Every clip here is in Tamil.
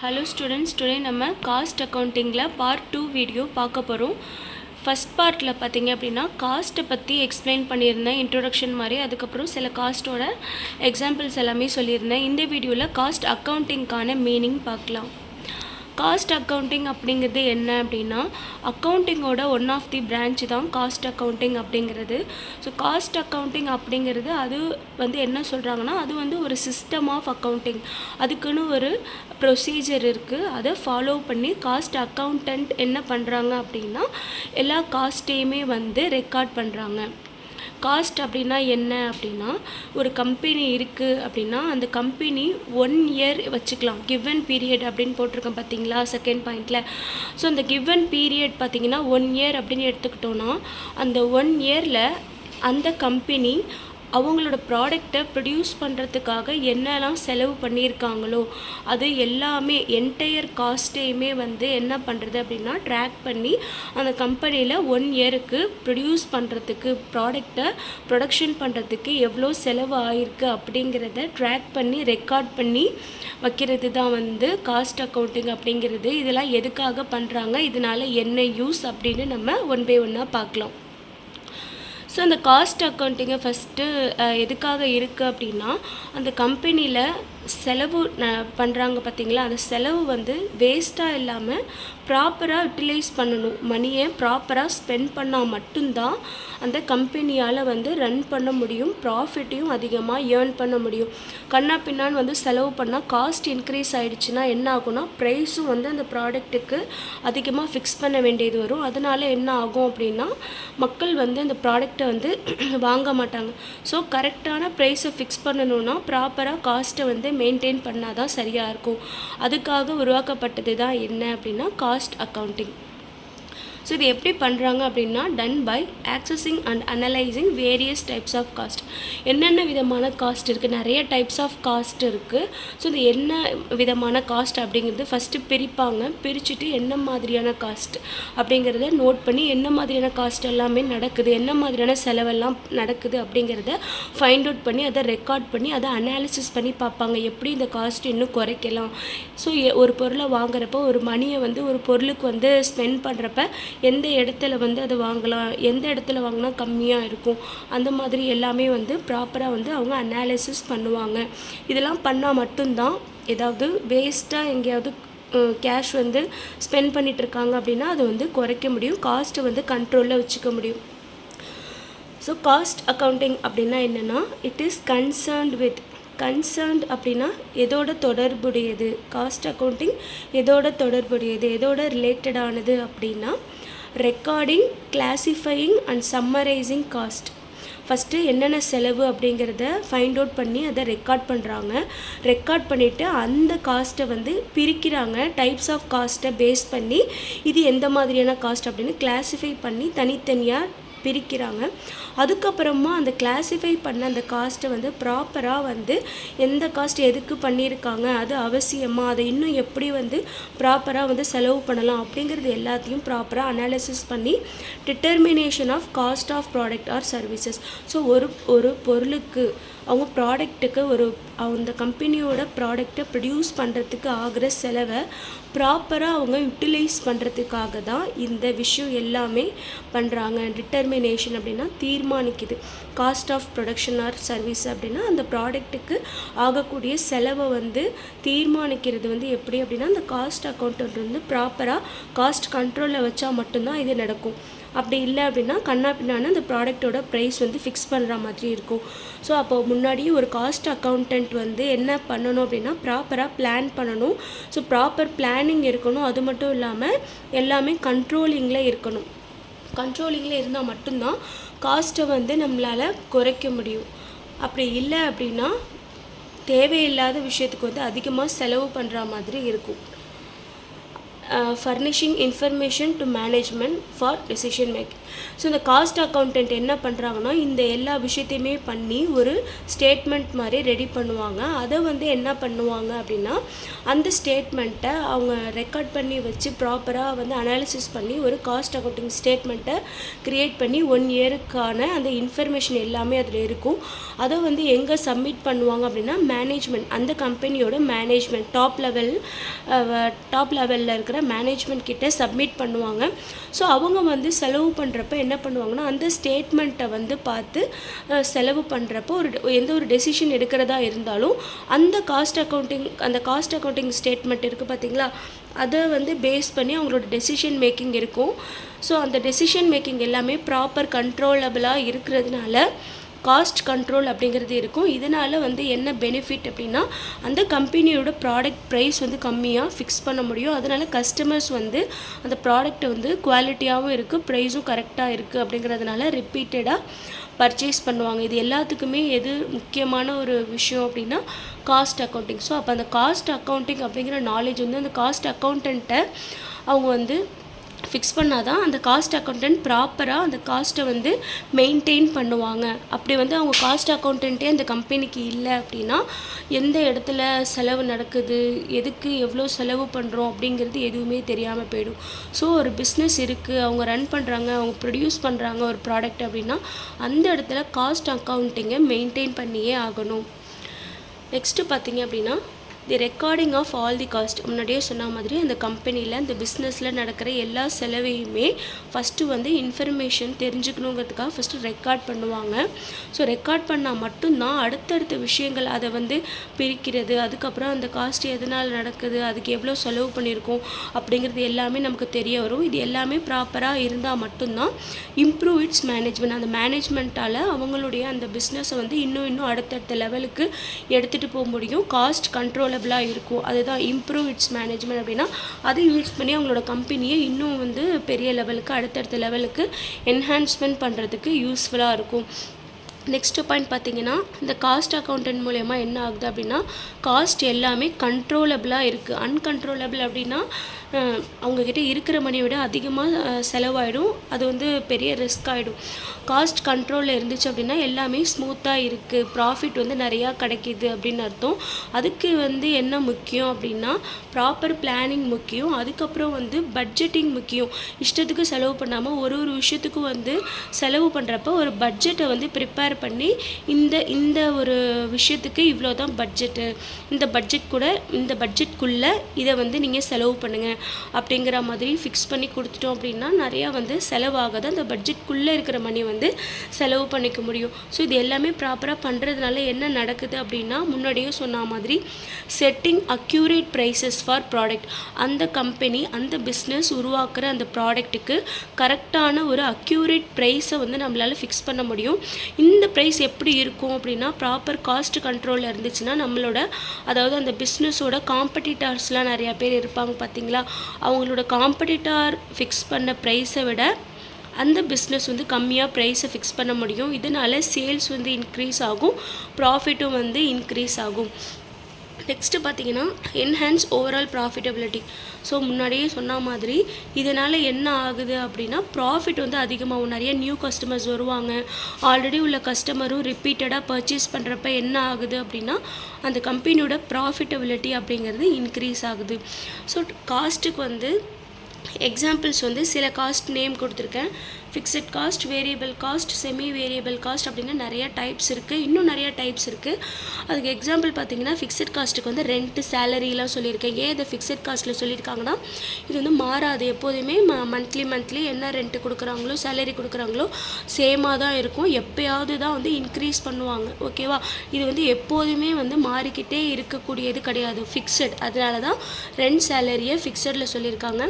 Hello students, today நம்ம காஸ்ட் அக்கவுண்டிங்கில் பார்ட் 2 வீடியோ பார்க்க போகிறோம். ஃபஸ்ட் பார்ட்டில் பார்த்தீங்க அப்படின்னா காஸ்ட்டை பற்றி எக்ஸ்பிளைன் பண்ணியிருந்தேன் இன்ட்ரோடக்ஷன் மாதிரி. அதுக்கப்புறம் சில காஸ்ட்டோட எக்ஸாம்பிள்ஸ் எல்லாமே சொல்லியிருந்தேன். இந்த வீடியோவில் காஸ்ட் அக்கவுண்டிங்கான மீனிங் பார்க்கலாம். காஸ்ட் அக்கவுண்டிங் அப்படிங்கிறது என்ன அப்படின்னா அக்கவுண்டிங்கோட ஒன் ஆஃப் தி பிரான்ச் தான் காஸ்ட் அக்கவுண்டிங் அப்படிங்கிறது. ஸோ காஸ்ட் அக்கவுண்டிங் அப்படிங்கிறது அது என்ன சொல்கிறாங்கன்னா அது ஒரு சிஸ்டம் ஆஃப் அக்கவுண்டிங். அதுக்குன்னு ஒரு ப்ரொசீஜர் இருக்குது. அதை ஃபாலோ பண்ணி காஸ்ட் அக்கௌண்டன்ட் என்ன பண்ணுறாங்க அப்படின்னா எல்லா காஸ்ட்டையுமே ரெக்கார்ட் பண்ணுறாங்க. காஸ்ட் அப்படின்னா என்ன அப்படின்னா ஒரு கம்பெனி இருக்குது அப்படின்னா அந்த கம்பெனி 1 இயர் வச்சுக்கலாம், கிவன் பீரியட் அப்படின்னு போட்டிருக்கேன் பார்த்தீங்களா செகண்ட் பாயிண்டில். ஸோ அந்த கிவன் பீரியட் பார்த்திங்கன்னா 1 இயர் அப்படின்னு எடுத்துக்கிட்டோன்னா அந்த 1 இயரில் அந்த கம்பெனி அவங்களோட ப்ராடக்டை ப்ரொடியூஸ் பண்ணுறதுக்காக என்னெல்லாம் செலவு பண்ணியிருக்காங்களோ அது எல்லாமே என்டையர் காஸ்ட்டையுமே என்ன பண்ணுறது அப்படின்னா ட்ராக் பண்ணி அந்த கம்பெனியில் 1 இயருக்கு ப்ரொடியூஸ் பண்ணுறதுக்கு ப்ராடக்டை ப்ரொடக்ஷன் பண்ணுறதுக்கு எவ்வளோ செலவு ஆகிருக்கு அப்படிங்கிறத ட்ராக் பண்ணி ரெக்கார்ட் பண்ணி வைக்கிறது தான் காஸ்ட் அக்கௌண்டிங் அப்படிங்கிறது. இதெல்லாம் எதுக்காக பண்ணுறாங்க, இதனால் என்ன யூஸ் அப்படின்னு நம்ம ஒன் பை ஒன்னாக பார்க்கலாம். ஸோ அந்த காஸ்ட் அக்கௌண்டிங்கை ஃபஸ்ட்டு எதுக்காக இருக்குது அப்படின்னா அந்த கம்பெனியில் செலவு பண்ணுறாங்க பார்த்தீங்களா, அந்த செலவு வேஸ்ட்டாக இல்லாமல் ப்ராப்பராக யூட்டிலைஸ் பண்ணணும். மணியை ப்ராப்பராக ஸ்பெண்ட் பண்ணால் மட்டும்தான் அந்த கம்பெனியால் ரன் பண்ண முடியும், ப்ராஃபிட்டையும் அதிகமாக ஏர்ன் பண்ண முடியும். கண்ணா பின்னான்னு செலவு பண்ணால் காஸ்ட் இன்க்ரீஸ் ஆகிடுச்சுன்னா என்ன ஆகும்னா ப்ரைஸும் அந்த ப்ராடக்ட்டுக்கு அதிகமாக ஃபிக்ஸ் பண்ண வேண்டியது வரும். அதனால் என்ன ஆகும் அப்படின்னா மக்கள் அந்த ப்ராடக்டை வாங்க மாட்டாங்க. ஸோ கரெக்டான ப்ரைஸை ஃபிக்ஸ் பண்ணணுன்னா ப்ராப்பராக காஸ்ட்டை மெயின்டைன் பண்ணால் தான் சரியாக இருக்கும். அதுக்காக உருவாக்கப்பட்டது தான் என்ன அப்படின்னா காஸ்ட் அக்கௌண்டிங். ஸோ இது எப்படி பண்ணுறாங்க அப்படின்னா done by accessing and analysing various types of cost. என்னென்ன விதமான காஸ்ட் இருக்குது, நிறைய டைப்ஸ் ஆஃப் காஸ்ட் இருக்குது. ஸோ இது என்ன விதமான காஸ்ட் அப்படிங்கிறது ஃபஸ்ட்டு பிரிப்பாங்க. பிரிச்சுட்டு என்ன மாதிரியான காஸ்ட் அப்படிங்கிறத நோட் பண்ணி என்ன மாதிரியான காஸ்ட் எல்லாமே நடக்குது, என்ன மாதிரியான செலவெல்லாம் நடக்குது அப்படிங்கிறத ஃபைண்ட் அவுட் பண்ணி அதை ரெக்கார்ட் பண்ணி அதை அனாலிசிஸ் பண்ணி பார்ப்பாங்க. எப்படி இந்த காஸ்ட் இன்னும் குறைக்கலாம். ஸோ ஒரு பொருளை வாங்குறப்போ ஒரு மணியை ஒரு பொருளுக்கு ஸ்பெண்ட் பண்ணுறப்ப எந்த இடத்துல அதை வாங்கலாம், எந்த இடத்துல வாங்கினா கம்மியாக இருக்கும், அந்த மாதிரி எல்லாமே ப்ராப்பராக அவங்க அனாலிசிஸ் பண்ணுவாங்க. இதெல்லாம் பண்ணால் மட்டும்தான் ஏதாவது வேஸ்ட்டாக எங்கேயாவது கேஷ் ஸ்பெண்ட் பண்ணிகிட்ருக்காங்க அப்படின்னா அது குறைக்க முடியும், காஸ்ட்டை கண்ட்ரோலில் வச்சுக்க முடியும். ஸோ காஸ்ட் அக்கௌண்டிங் அப்படின்னா என்னென்னா இட் இஸ் கன்சர்ன்ட் அப்படின்னா எதோட தொடர்புடையது, காஸ்ட் அக்கௌண்டிங் எதோட தொடர்புடையது, எதோட ரிலேட்டடானது அப்படின்னா recording, classifying and summarizing cost. First என்னென்ன செலவு அப்படிங்கிறத ஃபைண்ட் அவுட் பண்ணி அதை ரெக்கார்ட் பண்ணுறாங்க. ரெக்கார்ட் பண்ணிவிட்டு அந்த காஸ்ட்டை பிரிக்கிறாங்க. டைப்ஸ் ஆஃப் காஸ்ட்டை பேஸ் பண்ணி இது எந்த மாதிரியான காஸ்ட் அப்படின்னு கிளாஸிஃபை பண்ணி தனித்தனியாக பிரிக்கிறாங்க. அதுக்கப்புறமா அந்த கிளாஸிஃபை பண்ண அந்த காஸ்ட்டை ப்ராப்பராக எந்த காஸ்ட் எதுக்கு பண்ணியிருக்காங்க, அது அவசியமாக, அதை இன்னும் எப்படி ப்ராப்பராக செலவு பண்ணலாம் அப்படிங்கிறது எல்லாத்தையும் ப்ராப்பராக அனாலிசிஸ் பண்ணி determination of cost of product or services. So ஒரு பொருளுக்கு அவங்க ப்ராடக்ட்டுக்கு அந்த கம்பெனியோட ப்ராடக்டை ப்ரொடியூஸ் பண்ணுறதுக்கு ஆகிற செலவை ப்ராப்பராக அவங்க யூட்டிலைஸ் பண்ணுறதுக்காக தான் இந்த விஷயம் எல்லாமே பண்ணுறாங்க. டிட்டர்மினேஷன் அப்படின்னா தீர்மானிக்குது. Cost of production or service அப்படின்னா அந்த ப்ராடக்ட்டுக்கு ஆகக்கூடிய செலவை தீர்மானிக்கிறது எப்படி அப்படின்னா அந்த காஸ்ட் அக்கௌண்டன்ட் ப்ராப்பராக காஸ்ட் கண்ட்ரோலில் வச்சா மட்டும்தான் இது நடக்கும். அப்படி இல்லை அப்படின்னா கண்ணா பின்னான்னு அந்த ப்ராடக்டோட ப்ரைஸ் ஃபிக்ஸ் பண்ணுற மாதிரி இருக்கும். ஸோ அப்போ முன்னாடியே ஒரு காஸ்ட் அக்கௌண்டன்ட் என்ன பண்ணணும் அப்படின்னா ப்ராப்பராக பிளான் பண்ணணும். ஸோ ப்ராப்பர் பிளானிங் இருக்கணும். அது மட்டும் இல்லாமல் எல்லாமே கண்ட்ரோலிங்கில் இருக்கணும். கண்ட்ரோலிங்கில் இருந்தால் மட்டும்தான் காஸ்ட்டை நம்மளால் குறைக்க முடியும். அப்படி இல்லை அப்படின்னா தேவையில்லாத விஷயத்துக்கு அதிகமாக செலவு பண்ணுற மாதிரி இருக்கும். Furnishing information to management for decision making. So இந்த காஸ்ட் அக்கௌண்டன்ட் என்ன பண்ணுறாங்கன்னா இந்த எல்லா விஷயத்தையுமே பண்ணி ஒரு ஸ்டேட்மெண்ட் மாதிரி ரெடி பண்ணுவாங்க. அதை வந்து என்ன பண்ணுவாங்க அப்படின்னா அந்த ஸ்டேட்மெண்ட்டை அவங்க ரெக்கார்ட் பண்ணி வச்சு ப்ராப்பராக வந்து அனாலிசிஸ் பண்ணி ஒரு காஸ்ட் அக்கௌண்டிங் ஸ்டேட்மெண்ட்டை க்ரியேட் பண்ணி 1 இயருக்கான அந்த இன்ஃபர்மேஷன் எல்லாமே அதில் இருக்கும். அதை வந்து எங்கே சப்மிட் பண்ணுவாங்க அப்படின்னா மேனேஜ்மெண்ட், அந்த கம்பெனியோட மேனேஜ்மெண்ட் டாப் லெவலில் இருக்கிற மேனேஜ்மெண்ட் கிட்ட சப்மிட் பண்ணுவாங்க. ஸோ அவங்க வந்து செலவு பண்ணுறப்ப என்ன பண்ணுவாங்கன்னா அந்த ஸ்டேட்மெண்ட்டை வந்து பார்த்து செலவு பண்ணுறப்போ எந்த ஒரு டெசிஷன் எடுக்கிறதா இருந்தாலும் அந்த காஸ்ட் அக்கௌண்டிங் ஸ்டேட்மெண்ட் இருக்குது பார்த்தீங்களா, அதை வந்து பேஸ் பண்ணி அவங்களோட டெசிஷன் மேக்கிங் இருக்கும். ஸோ அந்த டெசிஷன் மேக்கிங் எல்லாமே ப்ராப்பர் கண்ட்ரோலபிளாக இருக்கிறதுனால காஸ்ட் கண்ட்ரோல் அப்படிங்கிறது இருக்கும். இதனால் வந்து என்ன பெனிஃபிட் அப்படின்னா அந்த கம்பெனியோட ப்ராடக்ட் ப்ரைஸ் வந்து கம்மியாக ஃபிக்ஸ் பண்ண முடியும். அதனால் கஸ்டமர்ஸ் வந்து அந்த ப்ராடக்ட்டை வந்து குவாலிட்டியாகவும் இருக்குது, ப்ரைஸும் கரெக்டாக இருக்குது அப்படிங்கிறதுனால ரிப்பீட்டடாக பர்ச்சேஸ் பண்ணுவாங்க. இது எல்லாத்துக்குமே எது முக்கியமான ஒரு விஷயம் அப்படின்னா காஸ்ட் அக்கௌண்டிங். ஸோ அப்போ அந்த காஸ்ட் அக்கௌண்டிங் அப்படிங்கிற நாலேஜ் வந்து அந்த காஸ்ட் அக்கௌண்டண்ட்டை அவங்க வந்து ஃபிக்ஸ் பண்ணால் தான் அந்த காஸ்ட் அக்கௌண்டன்ட் ப்ராப்பராக அந்த காஸ்ட்டை வந்து மெயின்டைன் பண்ணுவாங்க. அப்படி வந்து அவங்க காஸ்ட் அக்கௌண்டண்ட்டே அந்த கம்பெனிக்கு இல்லை அப்படின்னா எந்த இடத்துல செலவு நடக்குது, எதுக்கு எவ்வளோ செலவு பண்ணுறோம் அப்படிங்கிறது எதுவுமே தெரியாமல் போயிடும். ஸோ ஒரு பிஸ்னஸ் இருக்குது, அவங்க ரன் பண்ணுறாங்க, அவங்க ப்ரொடியூஸ் பண்ணுறாங்க ஒரு ப்ராடக்ட் அப்படின்னா அந்த இடத்துல காஸ்ட் அக்கௌண்டிங்கை மெயின்டைன் பண்ணியே ஆகணும். நெக்ஸ்ட்டு பார்த்தீங்க அப்படின்னா the recording of all the cost. முன்னாடியே சொன்ன மாதிரி அந்த கம்பெனியில் அந்த பிஸ்னஸில் நடக்கிற எல்லா செலவையுமே ஃபஸ்ட்டு வந்து இன்ஃபர்மேஷன் தெரிஞ்சுக்கணுங்கிறதுக்காக ஃபஸ்ட்டு ரெக்கார்ட் பண்ணுவாங்க. ஸோ ரெக்கார்ட் பண்ணால் மட்டும்தான் அடுத்தடுத்த விஷயங்கள் அதை வந்து பிரிக்கிறது, அதுக்கப்புறம் அந்த காஸ்ட் எதனால் நடக்குது, அதுக்கு எவ்வளோ செலவு பண்ணியிருக்கோம் அப்படிங்கிறது எல்லாமே நமக்கு தெரிய வரும். இது எல்லாமே ப்ராப்பராக இருந்தால் மட்டும்தான் இம்ப்ரூவ் இட்ஸ் மேனேஜ்மெண்ட், அந்த மேனேஜ்மெண்ட்டால் அவங்களுடைய அந்த பிஸ்னஸை வந்து இன்னும் அடுத்தடுத்த லெவலுக்கு எடுத்துகிட்டு போக முடியும். காஸ்ட் கண்ட்ரோல் இருக்கும். அதுதான் இம்ப்ரூவ் இட்ஸ் மேனேஜ்மெண்ட் அப்படின்னா அதை யூஸ் பண்ணி அவங்களோட கம்பெனியை இன்னும் வந்து பெரிய லெவலுக்கு அடுத்தடுத்த லெவலுக்கு என்ஹான்ஸ்மெண்ட் பண்ணுறதுக்கு யூஸ்ஃபுல்லாக இருக்கும். நெக்ஸ்ட்டு பாயிண்ட் பார்த்தீங்கன்னா இந்த காஸ்ட் அக்கௌண்டன்ட் மூலயமா என்ன ஆகுது அப்படின்னா காஸ்ட் எல்லாமே கண்ட்ரோலபிளாக இருக்குது. அன்கண்ட்ரோலபிள் அப்படின்னா அவங்கக்கிட்ட இருக்கிற மணியை விட அதிகமாக செலவாயிடும், அது வந்து பெரிய ரிஸ்க் ஆகிடும். காஸ்ட் கண்ட்ரோலில் இருந்துச்சு அப்படின்னா எல்லாமே ஸ்மூத்தாக இருக்குது, ப்ராஃபிட் வந்து நிறையா கிடைக்கிது அப்படின்னு அர்த்தம். அதுக்கு வந்து என்ன முக்கியம் அப்படின்னா ப்ராப்பர் பிளானிங் முக்கியம், அதுக்கப்புறம் வந்து பட்ஜெட்டிங் முக்கியம். இஷ்டத்துக்கு செலவு பண்ணாமல் ஒரு விஷயத்துக்கும் வந்து செலவு பண்ணுறப்ப ஒரு பட்ஜெட்டை வந்து ப்ரிப்பேர் பண்ணி இந்த ஒரு விஷயத்துக்கு இவ்வளோ தான் பட்ஜெட்டு, இந்த பட்ஜெட்குள்ளே இதை வந்து நீங்கள் செலவு பண்ணுங்கள் அப்படிங்கிற மாதிரி ஃபிக்ஸ் பண்ணி கொடுத்துட்டோம் அப்படின்னா நிறையா வந்து செலவாகாது, அந்த பட்ஜெட்குள்ளே இருக்கிற மணி வந்து செலவு பண்ணிக்க முடியும். ஸோ இது எல்லாமே ப்ராப்பராக பண்ணுறதுனால என்ன நடக்குது அப்படின்னா முன்னாடியே சொன்ன மாதிரி setting accurate prices for product, அந்த கம்பெனி அந்த பிஸ்னஸ் உருவாக்குற அந்த ப்ராடக்ட்டுக்கு கரெக்டான ஒரு அக்யூரேட் ப்ரைஸை வந்து நம்மளால் ஃபிக்ஸ் பண்ண முடியும். இந்த ப்ரைஸ் எப்படி இருக்கும் அப்படின்னா ப்ராப்பர் காஸ்ட் கண்ட்ரோலில் இருந்துச்சுன்னா நம்மளோட அதாவது அந்த பிஸ்னஸோட காம்படிட்டர்ஸ்லாம் நிறையா பேர் இருப்பாங்க பார்த்தீங்களா, அவங்களோட காம்படிட்டர் ஃபிக்ஸ் பண்ண ப்ரைஸை விட அந்த பிஸ்னஸ் வந்து கம்மியாக ப்ரைஸை ஃபிக்ஸ் பண்ண முடியும். இதனால் சேல்ஸ் வந்து இன்க்ரீஸ் ஆகும், ப்ராஃபிட்டும் வந்து இன்க்ரீஸ் ஆகும். நெக்ஸ்ட்டு பார்த்தீங்கன்னா என்ஹான்ஸ் ஓவரால் ப்ராஃபிட்டபிலிட்டி. ஸோ முன்னாடியே சொன்ன மாதிரி இதனால் என்ன ஆகுது அப்படின்னா ப்ராஃபிட் வந்து அதிகமாகும், நிறைய நியூ கஸ்டமர்ஸ் வருவாங்க, ஆல்ரெடி உள்ள கஸ்டமரும் ரிப்பீட்டடாக பர்ச்சேஸ் பண்ணுறப்ப என்ன ஆகுது அப்படின்னா அந்த கம்பெனியோட ப்ராஃபிட்டபிலிட்டி அப்படிங்கிறது இன்க்ரீஸ் ஆகுது. ஸோ காஸ்ட்டுக்கு வந்து எக்ஸாம்பிள்ஸ் வந்து சில காஸ்ட் நேம் கொடுத்துருக்கேன். Fixed cost, variable cost, semi variable cost அப்படின்னு நிறையா டைப்ஸ் இருக்குது, இன்னும் நிறையா டைப்ஸ் இருக்குது. அதுக்கு எக்ஸாம்பிள் பார்த்தீங்கன்னா ஃபிக்ஸட் காஸ்ட்டுக்கு வந்து ரெண்ட்டு, சேலரிலாம் சொல்லியிருக்கேன். ஏன் இதை ஃபிக்ஸட் காஸ்ட்டில் சொல்லியிருக்காங்கன்னா இது வந்து மாறாது, எப்போதுமே மந்த்லி என்ன ரெண்ட்டு கொடுக்குறாங்களோ சேலரி கொடுக்குறாங்களோ சேமாக தான் இருக்கும், எப்போயாவது தான் வந்து இன்க்ரீஸ் பண்ணுவாங்க, ஓகேவா. இது வந்து எப்போதுமே வந்து மாறிக்கிட்டே இருக்கக்கூடியது கிடையாது, ஃபிக்ஸட். அதனால தான் ரெண்ட் சேலரியை ஃபிக்ஸடில் சொல்லியிருக்காங்க.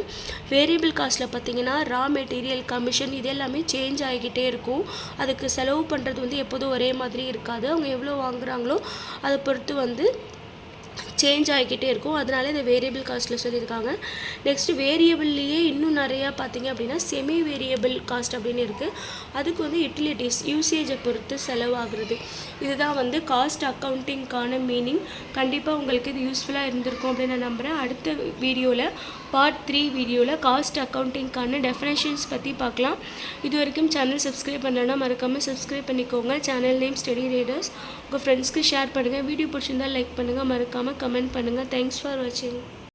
வேரியபிள் காஸ்ட்டில் பார்த்தீங்கன்னா ரா மெட்டீரியல், கமிஷன் இது எல்லாமே சேஞ்ச் ஆகிக்கிட்டே இருக்கும். அதுக்கு செலவு பண்ணுறது வந்து எப்போதும் ஒரே மாதிரி இருக்காது, அவங்க எவ்வளோ வாங்குறாங்களோ அதை பொறுத்து வந்து சேஞ்ச் ஆகிக்கிட்டே இருக்கும். அதனால இந்த வேரியபிள் காஸ்ட்டில் சொல்லியிருக்காங்க. நெக்ஸ்ட்டு வேரியபிள்லேயே இன்னும் நிறையா பார்த்திங்க அப்படின்னா செமி வேரியபிள் காஸ்ட் அப்படின்னு இருக்குது. அதுக்கு வந்து யூட்டிலிட்டிஸ், யூசேஜை பொறுத்து செலவாகிறது. இதுதான் வந்து காஸ்ட் அக்கௌண்டிங்க்கான மீனிங். கண்டிப்பாக உங்களுக்கு இது யூஸ்ஃபுல்லாக இருந்திருக்கும் அப்படின்னு நான் நம்புகிறேன். அடுத்த வீடியோவில் பார்ட் 3 வீடியோவில் காஸ்ட் அக்கௌண்டிங்க்கான டெஃபினேஷன்ஸ் பற்றி பார்க்கலாம். இது வரைக்கும் சேனல் சப்ஸ்கிரைப் பண்ணலன்னா மறக்காமல் சப்ஸ்கிரைப் பண்ணிக்கோங்க. Channel name study readers. உங்கள் ஃப்ரெண்ட்ஸ்க்கு ஷேர் பண்ணுங்கள். வீடியோ பிடிச்சிருந்தால் லைக் பண்ணுங்கள். மறக்காமல் கமெண்ட் பண்ணுங்கள். தேங்க்ஸ் ஃபார் வாட்சிங்.